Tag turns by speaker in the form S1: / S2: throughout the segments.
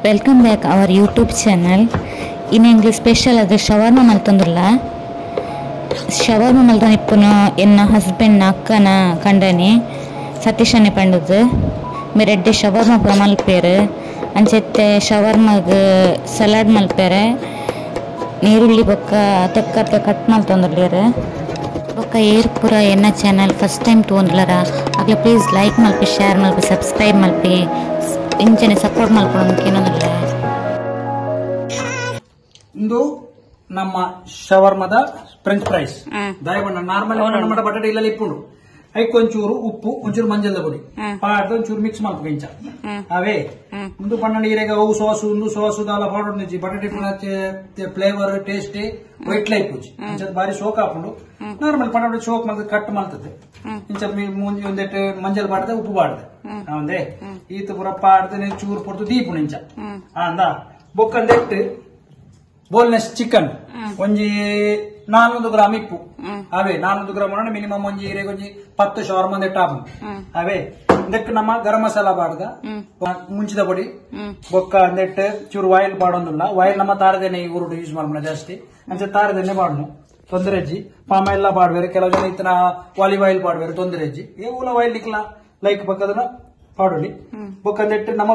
S1: Welcome back our YouTube channel. In English special ಅದು shawarma ಮಲ್ತಂದುಲ್ಲ. Shawarma ಮಲ್ತನ ಇಪ್ಪುನ ಎನ್ನ husband ಅಕ್ಕನ ಕಂಡನಿ ಸತೀಶನೆ ಪಂಡದು ಮೆರೆಡ್ಡೆ ಶವರ್ಮ ಮಲ್ಪೇರು ಅಂಚೆತ್ತೆ ಶವರ್ಮಗ್ ಸಲಾಡ್ ಮಲ್ಪೇರೆ ನೀರುಳ್ಳಿ ಬೊಕ್ಕ ತೆಕ್ಕತ್ತೆ ಕಟ್ ಮಲ್ತಂದುಲ್ಲೇರು ಬೊಕ್ಕ ಏರ್ ಪೂರ ಎನ್ನ ಚಾನಲ್ ಫಸ್ಟ್ ಟೈಮ್ ತಗೊಂಡ್ಲರ ಆಗ್ಲೇ ಪ್ಲೀಸ್ ಲೈಕ್ ಮಲ್ಪಿ ಶೇರ್ ಮಲ್ಪಿ ಸಬ್ಸ್ಕ್ರೈಬ್ ಮಲ್ಪಿ ಇಂಚನೆ ಸಪೋರ್ಟ್ ಮಾಡ್ಕೊಳ್ಳೋದಕ್ಕೆ ಏನಂದ್ರೆ
S2: ಇಂದು ನಮ್ಮ ಶವರ್ಮದ ಫ್ರೆಂಚ್ ಫ್ರೈಸ್ ದಯಬಣ್ಣ ನಾರ್ಮಲ್ ನಮ್ಮ ಬಟಾಟೆ ಇಲ್ಲ ಇಪ್ಪುಂಡು ಐಕ್ ಒಂಚೂರು ಉಪ್ಪು ಒಂಚೂರು ಮಂಜಲ್ ಪುಡಿ ಪಾಡ್ದು ಒಂಚೂರು ಮಿಕ್ಸ್ ಮಾಡ್ಕೊ ಇಂಚ ಅವೇ ಒಂದು ಪನ್ನಂಡು ಈರೆಗ ಅವು ಸೋಸು ಒಂದು ಸೋಸು ದಾಲ ಪೌಡರ್ ನಿಜ್ಜಿ ಬಟಾಟೆ ಫ್ಲೇವರ್ ಟೇಸ್ಟ್ ವೈಟ್ ಲೈಫ್ ಪೂಜಿ ಇಂಚದ ಬಾರಿ ಸೋಕ್ ಹಾಕೊಂಡು ನಾರ್ಮಲ್ ಪಟಾಟೆ ಸೋಕ್ ಮಾಡ್ದು ಕಟ್ ಮಾಡ್ತದೆ ಇಂಚ ಮುಂಜಿ ಒಂದೆಟ್ಟು ಮಂಜಲ್ ಪಾಡ್ದೆ ಉಪ್ಪು ಪಾಡ್ದೆ ಅವಂದೇ ಈತ ಪುರ ಪಾಡ್ದೆ ಚೂರು ಪೊಡ್ದು ದೀಪುಣ ಇಂಚ ಅಂದ ಬೊಕ್ಕಂದೆಟ್ಟು ಬೋಲ್ನೆಸ್ ಚಿಕನ್ ಒಂಜಿ 400 ಗ್ರಾಮ್ ಇಪ್ಪು ಅವೇ 400 ಗ್ರಾಮ್ ಮಿನಿಮಮ್ ಒಂಜಿ ಈರೆಗೆ ಒಂಜಿ 10 ಶವರ್ಮ ಟಾಪ್ ಅವೇ ಇದಕ್ಕೆ ನಮ್ಮ ಗರಂ ಮಸಾಲ ಬಾಡ್ದ ಮುಂಚಿದ ಪೊಡಿ ಬೊಕ್ಕ ಅಂದೆಟ್ಟು ಚೂರು ಆಯಿಲ್ ಪಾಡೊಂದುಲ್ಲ ಆಯಿಲ್ ನಮ್ಮ ತಾರದೇನೆ ಈ ಊರು ಯೂಸ್ ಮಾಡ್ಬೋಣ ಜಾಸ್ತಿ ಅಂಚೆ ತಾರದೇನೆ ಪಾಡ್ನು ತೊಂದರೆ ಅಜ್ಜಿ ಪಾಮ ಎಲ್ಲ ಪಾಡ್ಬೇರೆ ಕೆಲವು ಜನ ಇತ್ತನ ಆಲಿವ್ ಆಯಿಲ್ ಪಾಡ್ಬೇರೆ ತೊಂದರೆ ಅಜ್ಜಿ ಏವುಲ ಆಯಿಲ್ ಇಕ್ಲ ಲೈಕ್ ಬಕ್ಕದನ್ನ ಪಾಡೋಲಿ ಬೊಕ್ಕಂದೆಟ್ಟು ನಮ್ಮ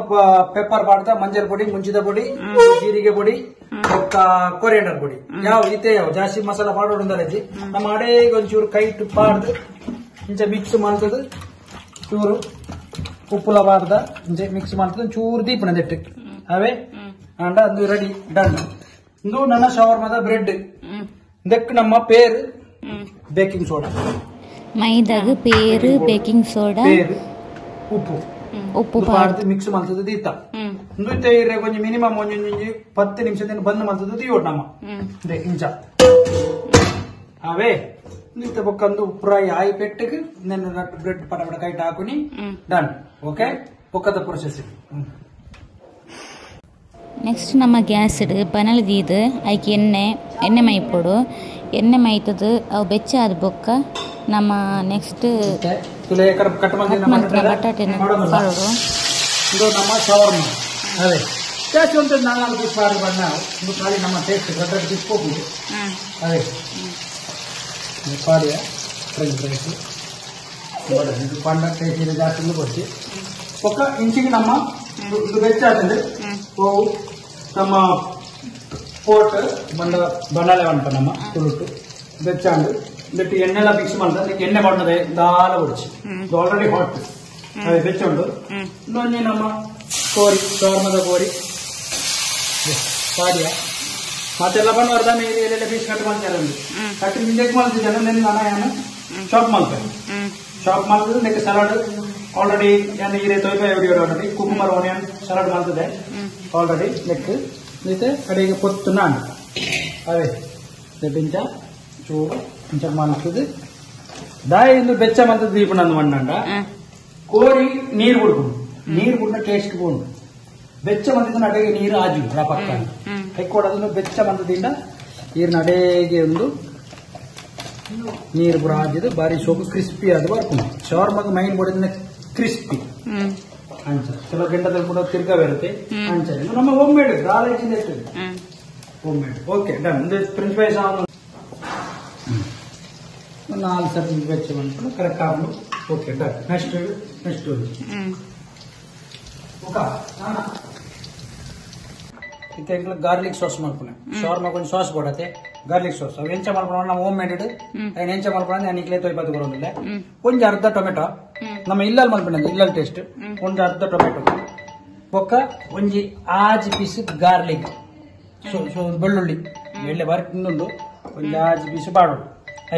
S2: ಪೆಪ್ಪರ್ ಪಾಡ್ದ ಮಂಜಲ್ ಪೊಡಿ ಮುಂಚಿದ ಪೊಡಿ ಜೀರಿಗೆ ಪೊಡಿ ಬೊಕ್ಕ ಕೊರಿಯಂಡರ್ ಪೊಡಿ ಯಾವ ಈತೆ ಯಾವ ಜಾಸ್ತಿ ಮಸಾಲ ಪಾಡೋಡಂದರಜ್ಜಿ ನಮ್ಮ ಅಡೆಗೆ ಒಂಚೂರು ಕೈ ಪಾಡ್ದು ಇಂಚ ಮಿಕ್ಸ್ ಮಾಡ್ತದ ಚೂರು ಉಪ್ಪುಲ ಪಾಡ್ದ ಇಂಚೆ ಮಿಕ್ಸ್ ಮಾಡ್ತದ ಚೂರು ದೀಪನ ದೆಟ್ಟು ಅವೇ ಅಂಡ ಅದು ರೆಡಿ ಡನ್ ಇದು ನನ್ನ ಶವರ್ಮದ ಬ್ರೆಡ್ ಇದಕ್ಕೆ ನಮ್ಮ ಪೇರು ಬೇಕಿಂಗ್ ಸೋಡಾ
S1: ಮೈದಾಗ ಪೇರು ಬೇಕಿಂಗ್ ಸೋಡಾ
S2: ಉಪ್ಪು ಉಪ್ಪು ಪಾಡ್ದು ಮಿಕ್ಸ್ ಮಾಡ್ತದ ದೀತ ನೃತ್ಯ ಇರೆ ಕೊಂಚ ಮಿನಿಮಮ್ ಒಂಜಿ 10 ನಿಮಿಷದಿಂದ ಬಂದ್ ಮಾಡ್ತದ ದೀವೋಟ್ ನಮ್ಮ ಇಂಚ ಅವೇ ನಿಂತ ಬೊಕ್ಕಂದು ಫ್ರೈ ಆಯಿ ಪೆಟ್ಟಿಗೆ ನೆನ್ನ ಬ್ರೆಡ್ ಪಟ ಕೈಟ್ ಹಾಕುನಿ ಡನ್ ಓಕೆ ಬೊಕ್ಕದ ಪ್ರೊಸೆಸ್
S1: ನೆಕ್ಸ್ಟ್ ನಮ್ಮ ಗ್ಯಾಸ್ ಇಡು ಬನಲ್ ದೀದು ಐಕೆ ಎಣ್ಣೆ ಮೈಪೊಡು ಎಣ್ಣೆ ಮೈತದು ಅವು ಬೆಚ್ಚ ಆದ ಬೊಕ್ಕ ನಮ್ಮ ನೆಕ್ಸ್ಟ್ ಬಟಾಟೆ ಪಾಡೋಡು
S2: ಇದು ನಮ್ಮ ಶವರ್ಮ ಅದೇ ಟೇಸ್ಟ್ ಅಂತ 4 ಪೀಸ್ ಪಾಡಿ ಬಣ್ಣ ಇದು ಖಾಲಿ ನಮ್ಮ ಟೇಸ್ಟ್ ಬಟಾಟೆ ತಿಕ್ಕೋಬಿಟ್ಟು ಅದೇ ಪಾಡಿಯ ಫ್ರೆಂಚ್ ಫ್ರೈಸ್ ಇದು ಪಂಡ ಟೇಸ್ಟ್ ಇದೆ ಜಾಸ್ತಿ ಕೊಡ್ತಿ ಒಕ್ಕ ಇಂಚಿಗೆ ನಮ್ಮ ಇದು ಬೆಚ್ಚ ಆಗ್ತದೆ ಹೋಗು ನಮ್ಮ ಪೋಟ್ ಬಂಡಾಲೆ ಉಂಟು ನಮ್ಮ ತುಳುಟು ಬೆಚ್ಚಾಂಡು ಇದಕ್ಕೆ ಎಣ್ಣೆಲ್ಲ ಮಿಕ್ಸ್ ಮಾಡ್ತಾರೆ ಅದಕ್ಕೆ ಎಣ್ಣೆ ಬಣ್ಣದೆ ದಾಲ ಹೊಡಿಸಿ ಇದು ಆಲ್ರೆಡಿ ಹಾಟ್ ಅದೇ ಬೆಚ್ಚುಂಡು ಇನ್ನೊಂದು ನಮ್ಮ ಕೋರಿ ಶವರ್ಮದ ಕೋರಿ ಪಾಡಿಯ ಮತ್ತೆಲ್ಲ ಬಂದವರ್ದ ಎಲ್ಲೆಲ್ಲ ಪೀಸ್ ಕಟ್ ಮಾಡ್ತಾರೆ ಕಟ್ ಇಂಜೆಕ್ಟ್ ಮಾಡ್ತಿದ್ದಾನೆ ನೆನ್ನೆ ನಾನು ಶಾಪ್ ಮಾಡ್ತೇನೆ ಶಾಪ್ ಮಾಡ್ತಿದ್ದು ನೆಕ್ಕೆ ಸಲಾಡ್ ಆಲ್ರೆಡಿ ನಾನು ಈರೆ ತೊಯ್ಪಾಯಿ ಹೊಡಿಯೋರು ಆಲ್ರೆಡಿ ಕುಕುಂಬರ್ ಆನಿಯನ್ ಸಲಾಡ್ ಮಾಡ್ತಿದ್ದೆ ಆಲ್ರೆಡಿ ನೆಕ್ ಜೊತೆ ಕಡೆಗೆ ಪೊತ್ತು ನಾನು ಅವೇ ಇಂಚ ಚೂರು ಇಂಚ ಮಾಡ್ತದೆ ದಾಯಿ ಇಂದು ಬೆಚ್ಚ ಮಾಡ್ತದೆ ದೀಪ ನಂದು ಮಣ್ಣಂಡ ಕೋರಿ ನೀರು ಕುಡ್ಕೊಂಡು ನೀರು ಕುಡ್ದ ಟೇಸ್ಟ್ ಕೊಂಡು ಬೆಚ್ಚ ಮಂದಿದ ಅಡೆಗೆ ನೀರು ಆಜು ಪಕ್ಕ ಕೈಕೊಡೋದನ್ನು ಬೆಚ್ಚ ಮಂದದಿಂದ ನೀರಿನ ಅಡೆಗೆ ಒಂದು ನೀರು ಪುರ ಆಜಿದು ಬಾರಿ ಸೋಪು ಕ್ರಿಸ್ಪಿ ಅದು ಬರ್ಕೊಂಡು ಶವರ್ಮಗ ಮೈನ್ ಬಡಿದ ಕ್ರಿಸ್ಪಿ ಅಂಚ ಕೆಲವು ಗಂಟದಲ್ಲಿ ಕೂಡ ತಿರ್ಗಾ ಬರುತ್ತೆ ಅಂಚ ಇದು ನಮ್ಮ ಹೋಮ್ ಮೇಡ್ ರಾಲೇಜಿಂದ ಇರ್ತದೆ ಹೋಮ್ ಮೇಡ್ ಓಕೆ ಡನ್ ಒಂದು ಫ್ರೆಂಚ್ ಫ್ರೈಸ್ 4 ಸರ್ತಿ ಬೆಚ್ಚ ಮಾಡ್ಕೊಂಡು ಕರೆಕ್ಟ್ ಆಗ್ಬೋದು okay done next okay garlic sauce ಮಾಡ್ಕೊಂಡೆ ಶವರ್ಮಗ ಒಂದು ಸಾಸ್ ಕೊಡತ್ತೆ ಗಾರ್ಲಿಕ್ ಸಾಸ್ ಅವು ಎಂಚ ಮಾಡ್ಕೊಂಡು ನಾವು ಹೋಮ್ ಮೇಡ್ ಅದನ್ನ ಎಂಚ ಮಾಡ್ಕೊಂಡು ನಾನು ಇಕ್ಲೇ ತೊಯ್ಪತ್ತು ಬರೋದಿಲ್ಲ ಒಂದು ಅರ್ಧ ಟೊಮೆಟೊ ನಮ್ಮ ಇಲ್ಲಲ್ಲಿ ಮಾಡ್ಕೊಂಡೆ ಇಲ್ಲಲ್ಲಿ ಟೇಸ್ಟ್ ಒಂದು ಅರ್ಧ ಟೊಮೆಟೊ ಬೊಕ್ಕ ಒಂಜಿ ಆಜಿ ಪೀಸ್ ಗಾರ್ಲಿಕ್ ಸೊ ಬೆಳ್ಳುಳ್ಳಿ ಎಳ್ಳೆ ಬಾರಿ ಇನ್ನೊಂದು ಒಂದು ಆಜಿ ಪೀಸ್ ಬಾಡೋದು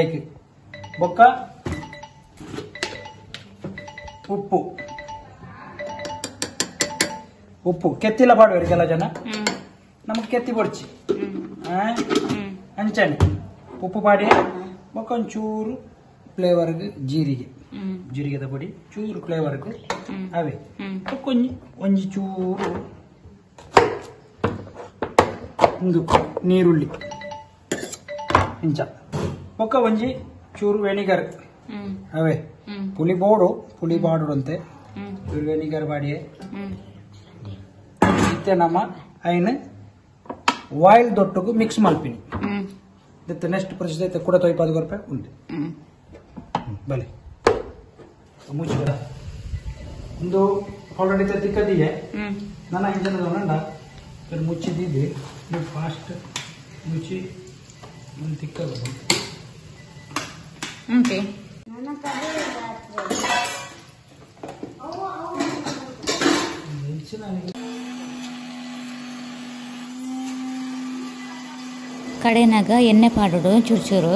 S2: ಐಕೆ ಬೊಕ್ಕ ಉಪ್ಪು ಕೆತ್ತಿಲ್ಲ ಪಾಡುವರು ಕೆಲ ಜನ ನಮಗೆ ಕೆತ್ತಿ ಬೊಡ್ಚಿ ಅಂಚನೆ ಉಪ್ಪು ಪಾಡಿ ಬೊಕ್ಕ ಒಂಚೂರು ಫ್ಲೇವರ್ಗೆ ಜೀರಿಗೆದ ಪೊಡಿ ಚೂರು ಫ್ಲೇವರ್ಗೆ ಅವೇ ಒಂಜಿ ಚೂರು ಒಂದು ನೀರುಳ್ಳಿ ಇಂಚ ಬೊಕ್ಕ ಒಂಜಿ ಚೂರು ವೆನಿಗರ್ ಅವೇ ಪುಳಿ ಬಾಡು ಅಂತೆ ವೆನಿಗರ್ ಬಾಡಿಯೇ ಇತ್ತೆ ನಮ್ಮ ಐನ್ ಆಯಿಲ್ ದೊಟ್ಟುಗು ಮಿಕ್ಸ್ ಮಲ್ಪಿನಿ ಇತ್ತೆ ನೆಕ್ಸ್ಟ್ ಪ್ರೊಸೀಜರ್ ಇತ್ತೆ ಕೂಡ 20 ರೂಪಾಯಿ ಉಂಟು ಬಲೆ ಮುಚ್ಚಿ ಒಂದು ಆಲ್ರೆಡಿ ತಿಕ್ಕದಿದೆ ನನ್ನ ಇಂಜನ್ ನೋಡ ಮುಚ್ಚಿದ್ದಿದೆ ನೀವು ಫಾಸ್ಟ್ ಮುಚ್ಚಿ ತಿಕ್ಕಬೇಕು
S1: ಕಡೆನಾಗ ಎಣ್ಣೆ ಪಾಡೋಡು ಚೂರು ಚೂರು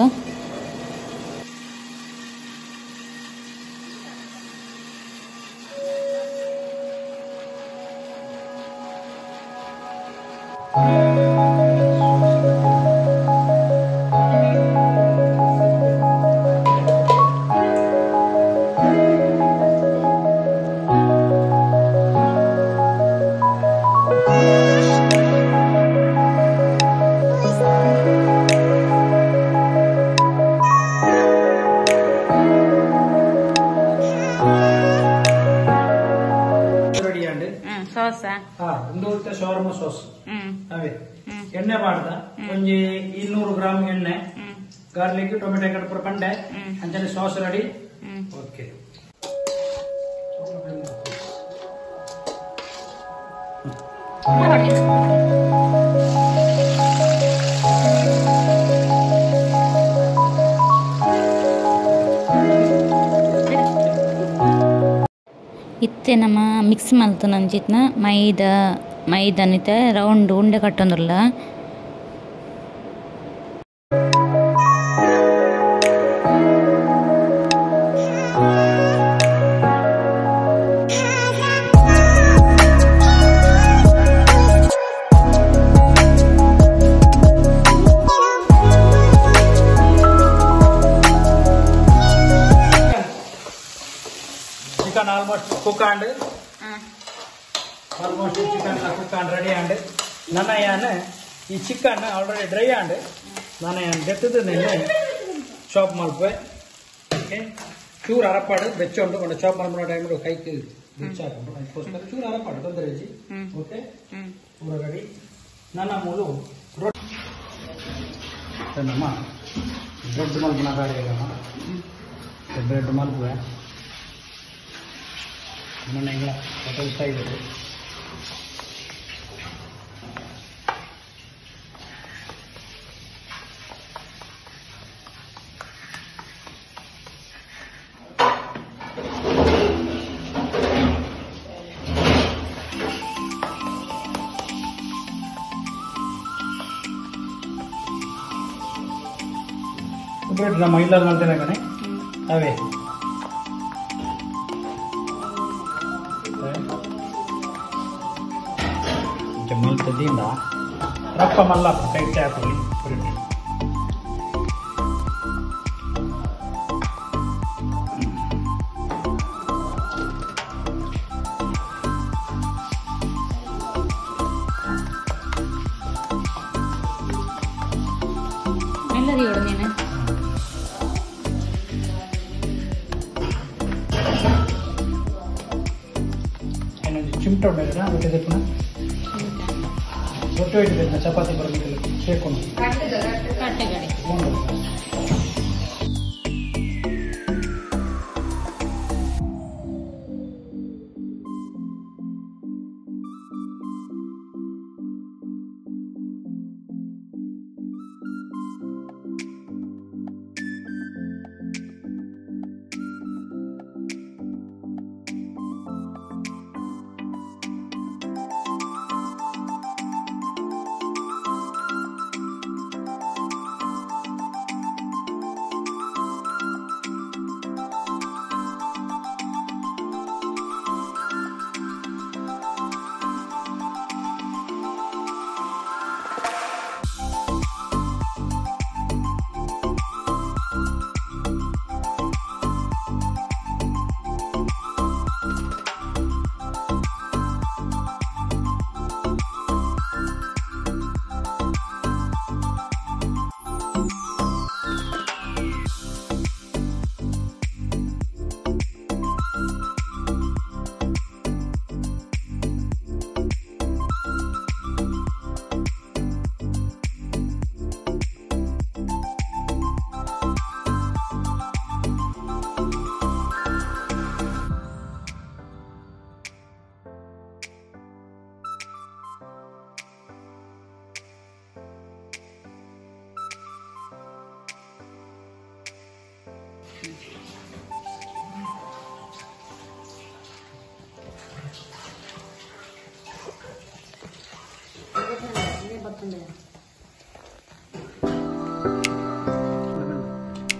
S2: ಶವರ್ಮ ಸಾಸ್ ಅವೇ ಎಣ್ಣೆ ಮಾಡ್ದ ಒಂಜಿ 200 ಗ್ರಾಮ್ ಎಣ್ಣೆ ಗಾರ್ಲಿಕ್ ಟೊಮೆಟೊ ಕಟ್ಪುರ ಪಂಡೆ ಅಂಚನೆ ಸಾಸ್ ರೆಡಿ ಓಕೆ
S1: ಇತ್ತೆ ನಮ್ಮ ಮಿಕ್ಸ್ ಮಲ್ತು ನಂಚಿತ್ನ ಮೈದನಿತೆ ರೌಂಡ್ ಉಂಡೆ ಕಟ್ಟೊಂದುಲ್ಲ
S2: chicken almost cook and almost chicken cook and ready and ನನ್ನ ಯಾನೆ ಈ ಚಿಕನ್ ಆಲ್ರೆಡಿ ಡ್ರೈ and ನಾನು ಯಾನ್ ಬೆತ್ತದ ನೆನೆ ಚಾಪ್ ಮಾಡ್ಪೆ ಓಕೆ ಚೂರು ಅರಪಾಡು ಬೆಚ್ಚೊಂಡು ಕೊಂಡ ಚಾಪ್ ಮಾಡ್ಬೋ ಟೈಮ್ ಕೈಗೆ ಬೆಚ್ಚಾಕೊಂಡು ಅದಕ್ಕೋಸ್ಕರ ಚೂರು ಅರಪಾಡು ತೊಂದರೆ ಜಿ ಓಕೆ ಪೂರ ರೆಡಿ ನನ್ನ ಮೂಲು ರೊಟ್ಟಿ ನಮ್ಮ ಬ್ರೆಡ್ ಮಲ್ಪನ ಗಾಡಿ ಬ್ರೆಡ್ ಮಲ್ಪುವೆ ಮನೆಗಳ ಹೋಟೆಲ್ ಸೈಡ್ ಬ್ರೆಡ್ ನಮ್ಮ ಇಲ್ಲ ಮಾಡ್ತೇನೆ ಕಣೆ ಅವೇ ಮಲ್ತದಿಂದ ರಪ್ಪ ಮಲ್ಲ ಕೈ ಹಾಕೊಳ್ಳಿ ಬ್ರೆಡ್
S1: ಎಲ್ಲರಿಯೋಡು ನೀನು
S2: ಚಿಮಟ ಉಂಟಾ ರೊಟ್ಟಿ ಪುನಃ ರೊಟ್ಟಿ ಇಟ್ಟಿದ್ದೆ ಚಪಾತಿ ಬರಬೇಕಿಲ್ಲ ಸೇರ್ಕೊಂಡು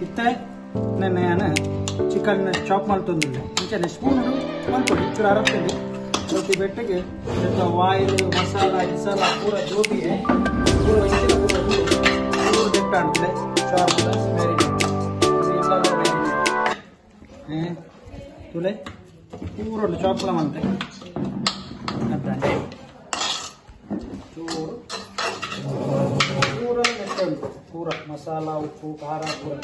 S2: ಇತ್ತೆ ನಾನು ಚಿಕನ್ ಚಾಪ್ ಮಾಡ್ತಂದಿಲ್ಲ ಇಂಚನೆ ಸ್ಪೂನ್ ಮಾಡ್ಕೊಳ್ಳಿ ಚೂರು ಅರಪ್ತೇನೆ रोटी बेटे वाइल मसाला गिसाला पूरा जो भी है पूरा इंचिನ पूरा बेट अंटे चाप तुले पूरा चापला अंटे पूरा पूरा मसाला उप्पु कार पूरा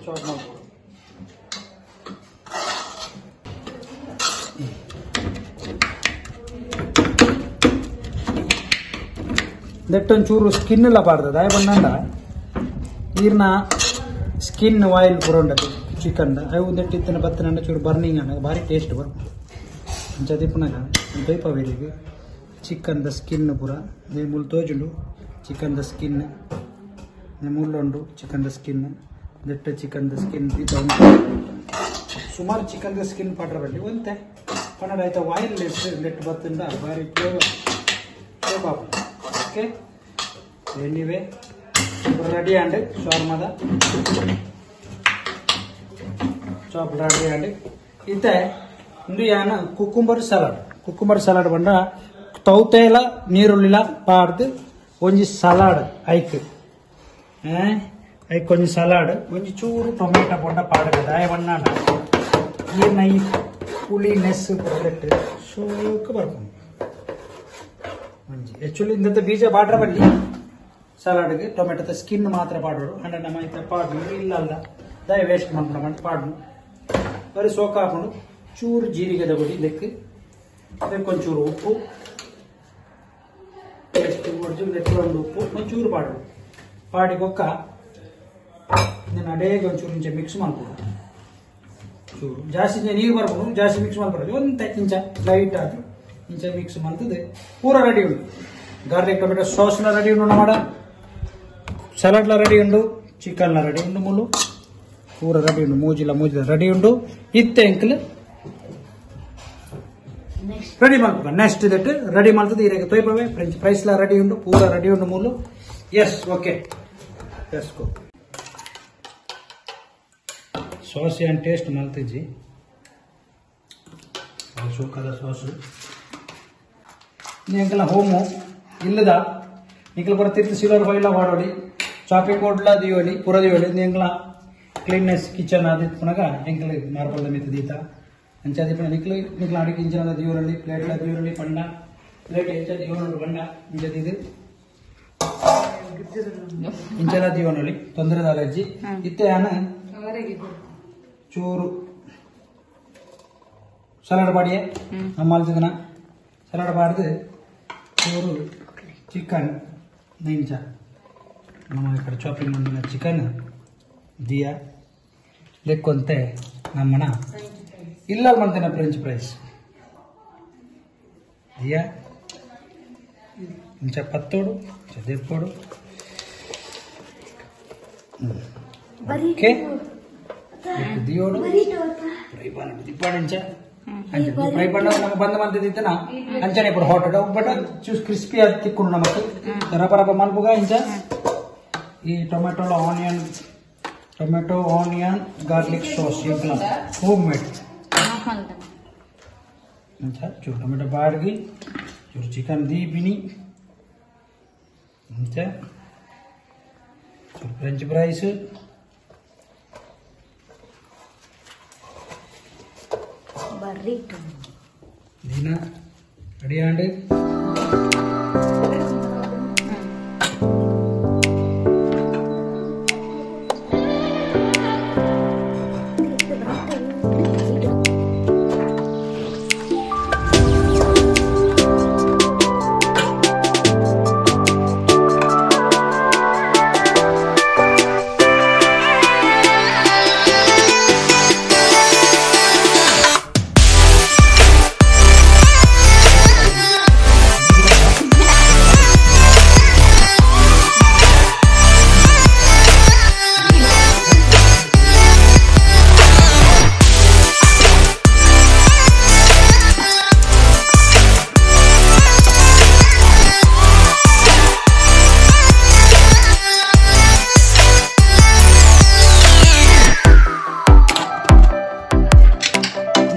S2: चाप चूरू स्किन पाड़द दाय बंद ईर्न स्किन आयल पूरा चिकन अवन्न बत्तन चूर बर्निंग भारी टेस्ट बर्पना टैप अवेरी चिकन स्किन पूरा मूल तोजुंडु चिकन स्किन मूलुंडु चिकन स्किन दट्ट चिकन स्किन सुमार चिकन स्किन पाड्र बल्ली ओंते पन्नड आयता आयल नेट बत्तंड भारी ओके एनीवे रेडी अंड शवर्मद चाप रेडी अंड इते यान कुकुंबर सलाड बंड तौतेल नीरुल्लिल पार्द ಒಂಜಿ ಸಲಾಡ್ ಐಕ್ ಒಂಜಿ ಸಲಾಡ್ ಒಂಜಿ ಚೂರು ಟೊಮೆಟೊ ಪೊಂಡ ಪಾಡಗ ದಾಯ ಬಣ್ಣಾನ ಈರ್ನ ಈ ಪುಳಿ ನೆಸ್ ಪ್ರೊಡಕ್ಟ್ ಸೋಕ ಬರ್ಕೊಂಡು एक्चुअली इंदते बीज बाड्र बल्ली सलाड के टೊಮೆಟೊ स्किन मात्र पाडोಡು अंड नम इत्त पाडनु इल्ल अल्ल दय वेस्ट माड्कोंड अंट पाडनु बरी सोक हाकोंಡು चूर जीरिगे तगोडि लेक्क ಅದಕ್ಕೆ ಒಂಚೂರು ಉಪ್ಪು ಟೇಸ್ಟ್ ಒರಿಜಿನಲ್ ಎತ್ತೊಂದು ಉಪ್ಪು ಒಂಚೂರು ಪಾಡೋಡು ಪಾಡಿ ಗೊಕ್ಕ ನಾನು ಅಡೇಗೆ ಒಂಚೂರು ಇಂಚ ಮಿಕ್ಸ್ ಮಾಡ್ಕೊಂಡು ಚೂರು ಜಾಸ್ತಿ ನೀರು ಬರ್ಕೊಂಡು ಜಾಸ್ತಿ ಮಿಕ್ಸ್ ಮಾಡ್ಕೊಳ್ಳಿ ಒಂದು ಇಂಚ ಲೈಟ್ ಆದ್ರೂ इंच मिक्स पूरा ready garlic tomato sauce ready नोड़ सलाड रेडी चिकन रेडी मूलू पूरा रेडी मूजिला रेडी इत्ते अंकल रेडी नेक्स्ट दट रेडी तोयपवे फ्रेंच फ्राइस रेडी पूरा रेडी मूलू yes okay yes go sauce and taste मल्तीजी सूकद सॉस निकल होमो इल्लदा निकल बरतीर्थ सिल्वर फॉइल वाडोडी चापिंग बोर्ड दियोली पूरा दियोली निकल क्लीननेस किचन आदिपुनगा निकल मार्बल मित दीता अंचा दिपुन निकल निकल अडी किंचन दियोली प्लेट दियोली पंड प्लेट इंचा दियोली पंड इंचा दिदु इंचला दियोली तोंदरे दालजी इत्ते आन चूरू सलाड पाडिये अम्मालदना सलाड पाड्दु चूरू चिकन नैंचा नम इकड़ चापिंग मंडिन चिकन दिया लेक्कोंते नम्मन इल्ल मंतिन फ्रेंच फ्राइस दिया इंचा पत्तोडु इंचा देप्पोडु ओके दियोडु फ्रೈ पानोडु दिप्पाडिंचा फ्रೈ पण्ण नम बंद मंदिना अंचने इप्पुडु हॉट बट चूस क्रिस्पी आदि तिक्कुंडु नमक्कु रप रप मल्पुगा इंच ई टೊಮೆಟೊ ಆನಿಯನ್ गार्लिक सॉस इंकला होम मेड इंचा चूर टೊಮೆಟೊ बाड़गी चूर चिकन दी बिनी इंचा चूर फ्रेंच फ्राइस दीना रेडी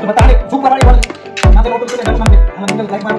S2: ಸೂಪರ್ ಆಗಿ ಮತ್ತೆ ಲೈಕ್ ಮಾಡಿ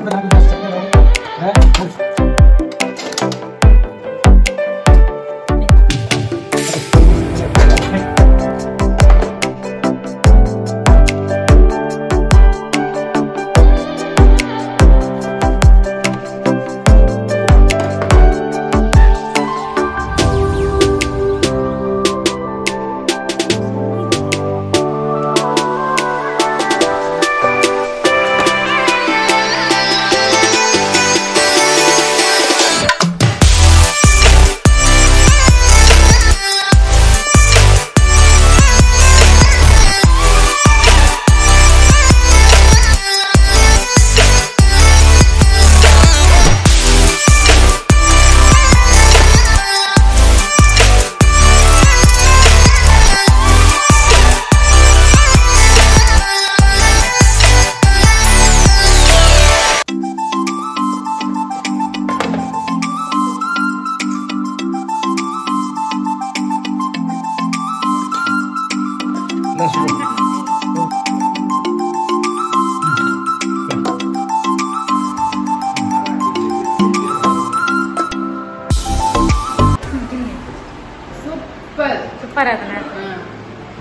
S1: ಸೂಪರ್ ಅದನ್ನ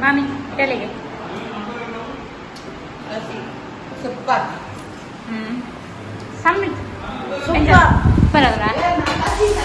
S1: ಮಾಮಿ ತೆಲೆಗೆ
S3: ಸೂಪರ್
S1: ಸಮ್ಮಿಟ್ ಸೂಪರ್ ಅದನ್ನ